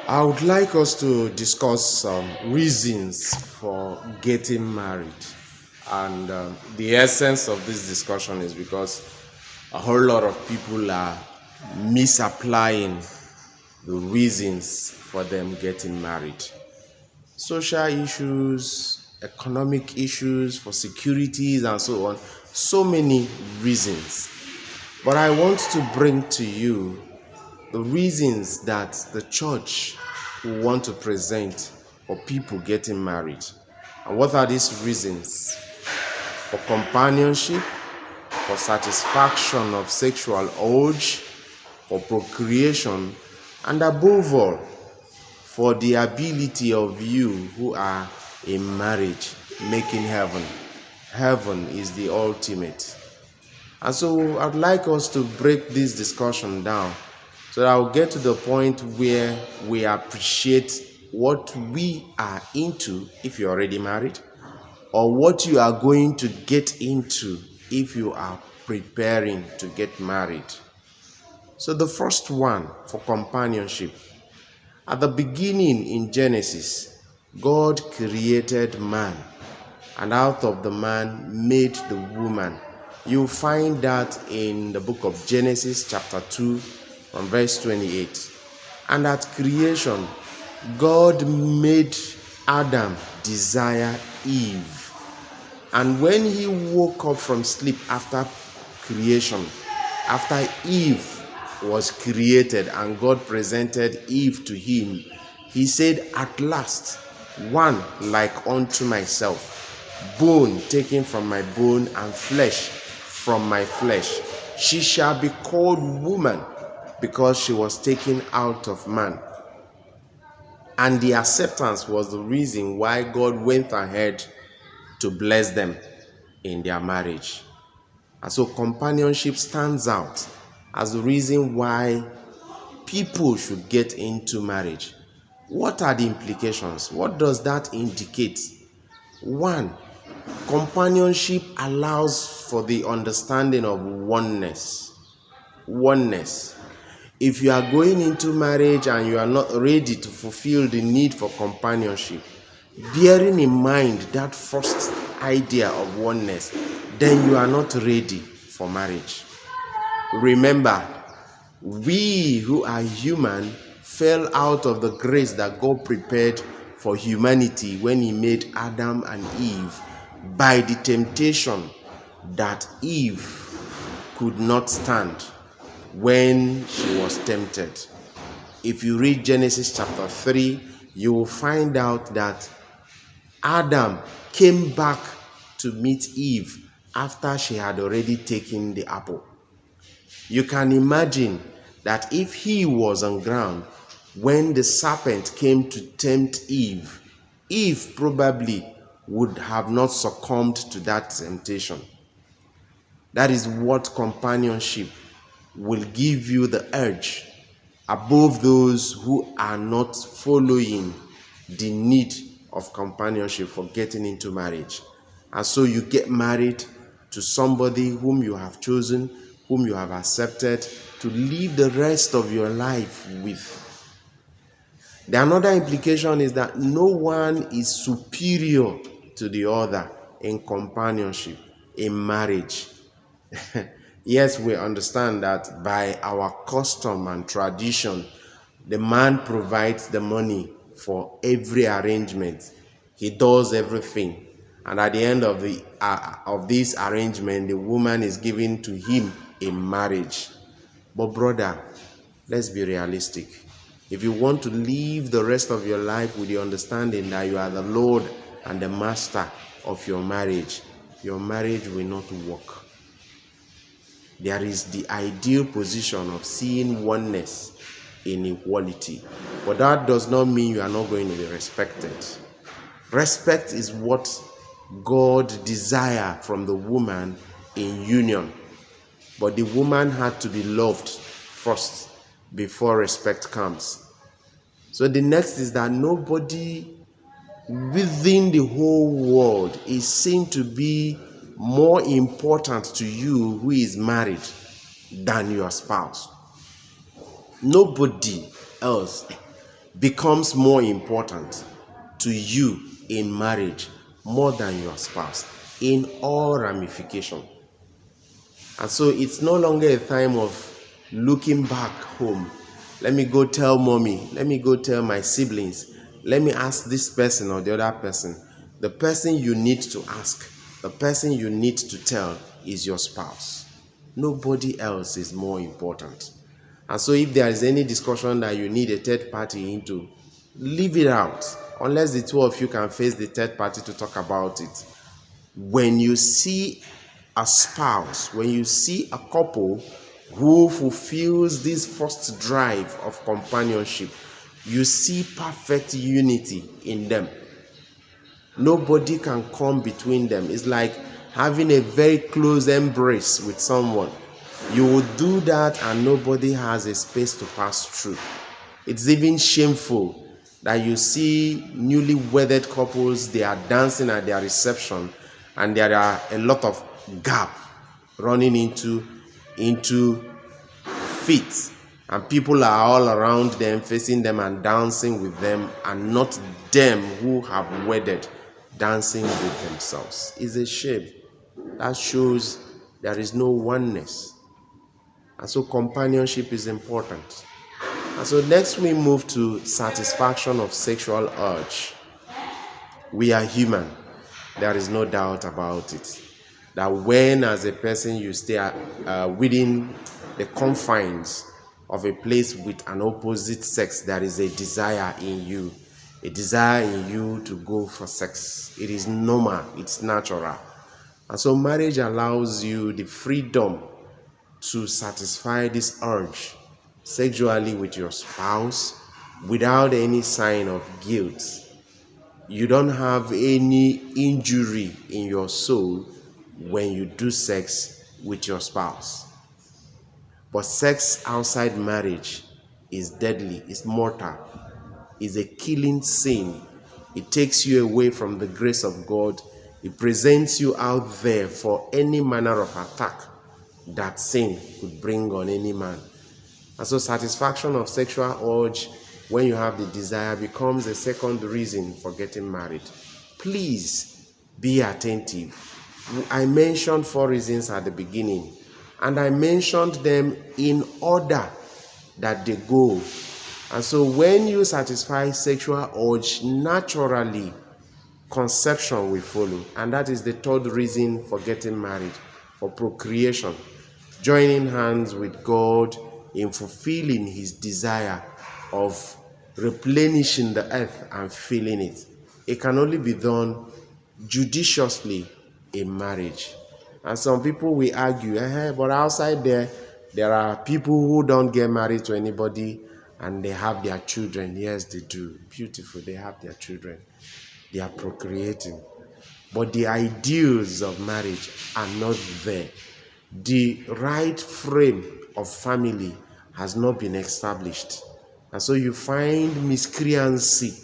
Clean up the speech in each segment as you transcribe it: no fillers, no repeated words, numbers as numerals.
I would like us to discuss some reasons for getting married. And the essence of this discussion is because a whole lot of people are misapplying the reasons for them getting married. Social issues, economic issues, for securities, and so on. So many reasons. But I want to bring to you the reasons that the church will want to present for people getting married. And what are these reasons? For companionship, for satisfaction of sexual urge, for procreation, and above all, for the ability of you who are in marriage making heaven. Heaven is the ultimate. And so I'd like us to break this discussion down so that I'll get to the point where we appreciate what we are into if you're already married, or what you are going to get into if you are preparing to get married. So the first one, for companionship. At the beginning in Genesis, God created man, and out of the man made the woman. You find that in the book of Genesis chapter 2 from verse 28. And at creation, God made Adam desire Eve. And when he woke up from sleep after creation, after Eve was created and God presented Eve to him, he said, "At last, one like unto myself, bone taken from my bone and flesh from my flesh. She shall be called woman, because she was taken out of man." And the acceptance was the reason why God went ahead to bless them in their marriage. And so companionship stands out as the reason why people should get into marriage. What are the implications? What does that indicate? One, companionship allows for the understanding of oneness. Oneness. If you are going into marriage and you are not ready to fulfill the need for companionship, bearing in mind that first idea of oneness, then you are not ready for marriage. Remember, we who are human fell out of the grace that God prepared for humanity when he made Adam and Eve by the temptation that Eve could not stand when she was tempted. If you read Genesis chapter 3, you will find out that Adam came back to meet Eve after she had already taken the apple. You can imagine that if he was on ground when the serpent came to tempt Eve, Eve probably would have not succumbed to that temptation. That is what companionship will give you, the urge above those who are not following the need of companionship for getting into marriage. And so you get married to somebody whom you have chosen, whom you have accepted to live the rest of your life with. The another implication is that no one is superior to the other in companionship, in marriage. Yes, we understand that by our custom and tradition, the man provides the money for every arrangement. He does everything. And at the end of this arrangement, the woman is given to him in marriage. But brother, let's be realistic. If you want to live the rest of your life with the understanding that you are the Lord and the master of your marriage will not work. There is the ideal position of seeing oneness in equality. But that does not mean you are not going to be respected. Respect is what God desires from the woman in union. But the woman had to be loved first before respect comes. So the next is that nobody within the whole world is seen to be more important to you who is married than your spouse. Nobody else becomes more important to you in marriage more than your spouse in all ramifications. And so it's no longer a time of looking back home. Let me go tell mommy, let me go tell my siblings, let me ask this person or the other person. The person you need to ask, the person you need to tell is your spouse. Nobody else is more important. And so if there is any discussion that you need a third party into, leave it out, unless the two of you can face the third party to talk about it. When you see a spouse, when you see a couple who fulfills this first drive of companionship, you see perfect unity in them. Nobody can come between them. It's like having a very close embrace with someone. You will do that and nobody has a space to pass through. It's even shameful that you see newly wedded couples, they are dancing at their reception and there are a lot of gap running into feet, and people are all around them, facing them and dancing with them, and not them who have wedded dancing with themselves. It's a shame. That shows there is no oneness. And so companionship is important. And so next we move to satisfaction of sexual urge. We are human. There is no doubt about it. That when as a person you stay within the confines of a place with an opposite sex, there is a desire in you. A desire in you to go for sex. It is normal. It's natural. And so marriage allows you the freedom to satisfy this urge sexually with your spouse without any sign of guilt. You don't have any injury in your soul when you do sex with your spouse. But sex outside marriage is deadly, it's mortal, is a killing sin. It takes you away from the grace of God. It presents you out there for any manner of attack that sin could bring on any man. And so satisfaction of sexual urge when you have the desire becomes a second reason for getting married. Please be attentive. I mentioned 4 reasons at the beginning, and I mentioned them in order that they go. And so when you satisfy sexual urge, naturally conception will follow, and that is the third reason for getting married, for procreation, joining hands with God in fulfilling his desire of replenishing the earth and filling it. It can only be done judiciously in marriage. And some people will argue, but outside there are people who don't get married to anybody and they have their children. Yes, they do. Beautiful, they have their children. They are procreating. But the ideals of marriage are not there. The right frame of family has not been established. And so you find miscreancy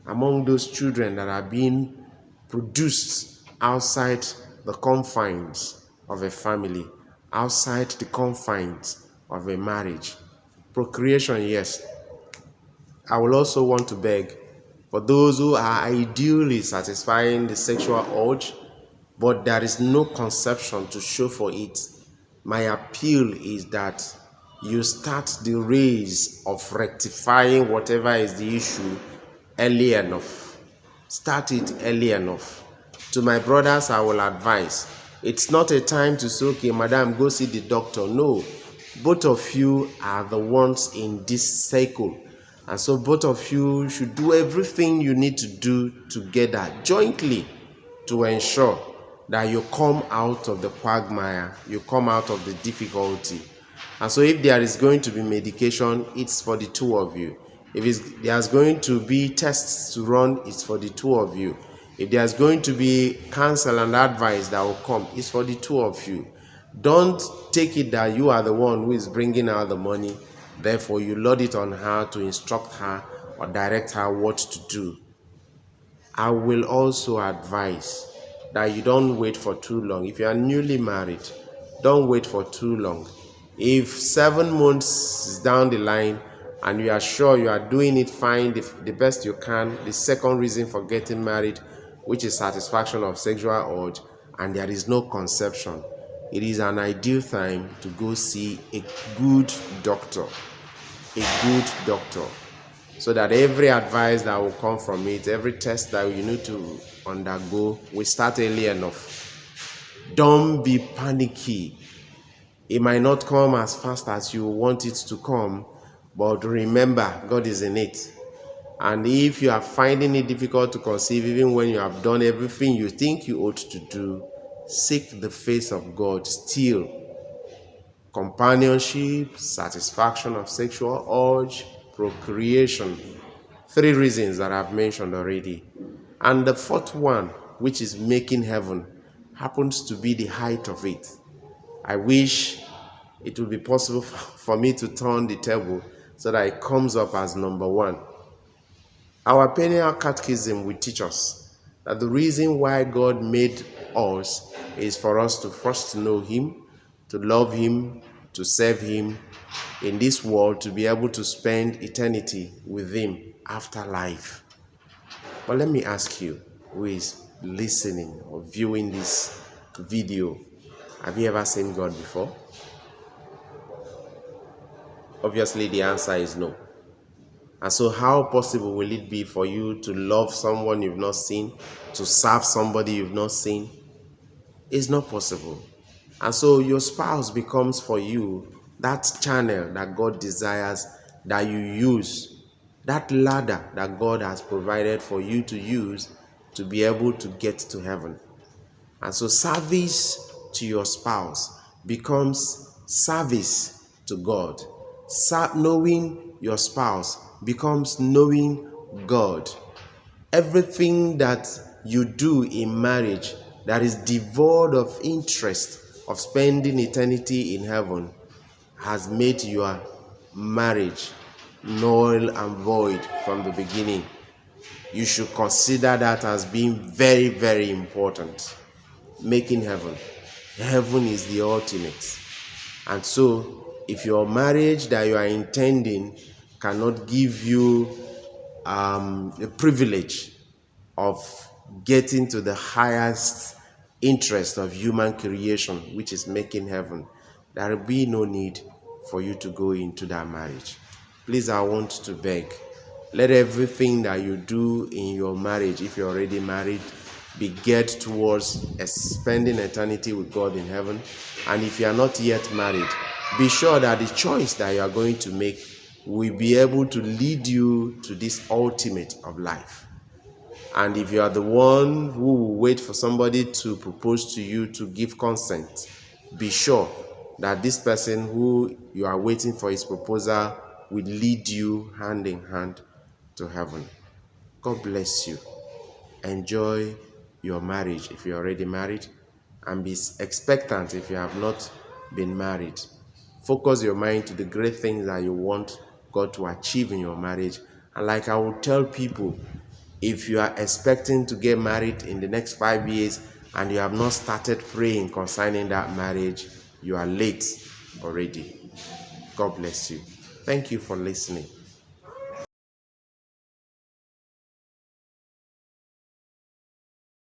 among those children that are being produced outside the confines of a family, outside the confines of a marriage. Procreation, yes. I will also want to beg for those who are ideally satisfying the sexual urge, but there is no conception to show for it. My appeal is that you start the race of rectifying whatever is the issue early enough. Start it early enough. To my brothers, I will advise, it's not a time to say, okay, madam, go see the doctor. No, both of you are the ones in this cycle. And so both of you should do everything you need to do together, jointly, to ensure that you come out of the quagmire, you come out of the difficulty. And so if there is going to be medication, it's for the two of you. If there's going to be tests to run, it's for the two of you. If there's going to be counsel and advice that will come, it's for the two of you. Don't take it that you are the one who is bringing out the money, therefore you load it on her to instruct her or direct her what to do. I will also advise that you don't wait for too long. If you are newly married, don't wait for too long. If 7 months down the line and you are sure you are doing it fine, the best you can, the second reason for getting married, which is satisfaction of sexual urge, and there is no conception, it is an ideal time to go see a good doctor. So that every advice that will come from it, every test that you need to undergo, will start early enough. Don't be panicky. It might not come as fast as you want it to come, but remember, God is in it. And if you are finding it difficult to conceive, even when you have done everything you think you ought to do, seek the face of God still. Companionship, satisfaction of sexual urge, procreation. 3 reasons that I've mentioned already. And the fourth one, which is making heaven, happens to be the height of it. I wish it would be possible for me to turn the table so that it comes up as number 1. Our Penal Catechism will teach us that the reason why God made us is for us to first know Him, to love Him, to serve Him in this world, to be able to spend eternity with Him after life. But let me ask you, who is listening or viewing this video, have you ever seen God before? Obviously, the answer is no. And so how possible will it be for you to love someone you've not seen, to serve somebody you've not seen? It's not possible. And so your spouse becomes for you that channel that God desires that you use, that ladder that God has provided for you to use to be able to get to heaven. And so service to your spouse becomes service to God. Knowing your spouse becomes knowing God. Everything that you do in marriage that is devoid of interest of spending eternity in heaven has made your marriage null and void from the beginning. You should consider that as being very, very important. Making heaven. Heaven is the ultimate. And so, if your marriage that you are intending cannot give you the privilege of getting to the highest interest of human creation, which is making heaven, there will be no need for you to go into that marriage. Please, I want to beg, let everything that you do in your marriage, if you're already married, be geared towards spending eternity with God in heaven. And if you are not yet married, be sure that the choice that you are going to make will be able to lead you to this ultimate of life. And if you are the one who will wait for somebody to propose to you to give consent, be sure that this person who you are waiting for his proposal will lead you hand in hand to heaven. God bless you. Enjoy your marriage if you're already married, and be expectant if you have not been married. Focus your mind to the great things that you want God to achieve in your marriage. And like I will tell people, if you are expecting to get married in the next 5 years and you have not started praying concerning that marriage, you are late already. God bless you. Thank you for listening.